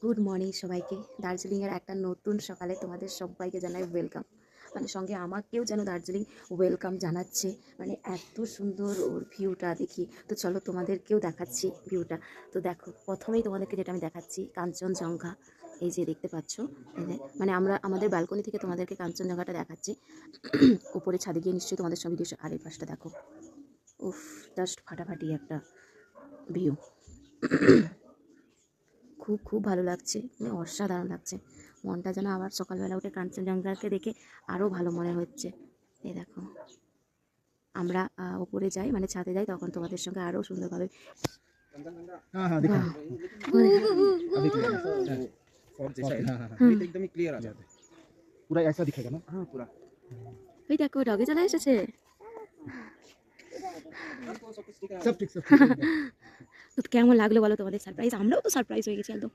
Good morning সবাইকে। দার্জিলিংয়ের একটা নতুন সকালে তোমাদের সবাইকে জানাই ওয়েলকাম। মানে সঙ্গে আমাকেও যেন দার্জিলিং ওয়েলকাম জানাচ্ছে। মানে এত সুন্দর ওর ভিউটা দেখি। তো চলো তোমাদেরকেও দেখাচ্ছি ভিউটা। তো দেখো, প্রথমেই তোমাদেরকে যেটা আমি দেখাচ্ছি কাঞ্চনজঙ্ঘা। এই যে দেখতে পাচ্ছ, মানে আমরা আমাদের ব্যালকনি থেকে তোমাদেরকে কাঞ্চনজঙ্ঘাটা দেখাচ্ছি। উপরে ছাদে গিয়ে নিশ্চয়ই তোমাদের সঙ্গে ভিডিও। আর এই পাশটা দেখো, উফ, জাস্ট ফাটাফাটি একটা ভিউ। খুব খুব ভালো লাগছে, মানে অসাধারণ লাগছে। মনটা যেন আবার সকালবেলা উঠে কাঞ্চনজঙ্ঘাকে দেখে আরও ভালো মনে হচ্ছে। এই দেখো, আমরা উপরে যাই, মানে ছাদে যাই, তখন তোমাদের সঙ্গে আরও সুন্দরভাবে। हाँ हाँ दिखा अभी फॉग जैसा है। हाँ हाँ हाँ ये तो एकदम ही क्लियर आ जाता है, पूरा ऐसा दिखेगा ना। हाँ पूरा ওই দেখো, ডগে চলে এসেছে। सब ठीक তো কেমন লাগলো বলো তোমাদের সারপ্রাইজ? আমরাও তো সারপ্রাইজ হয়ে গেছি একদম।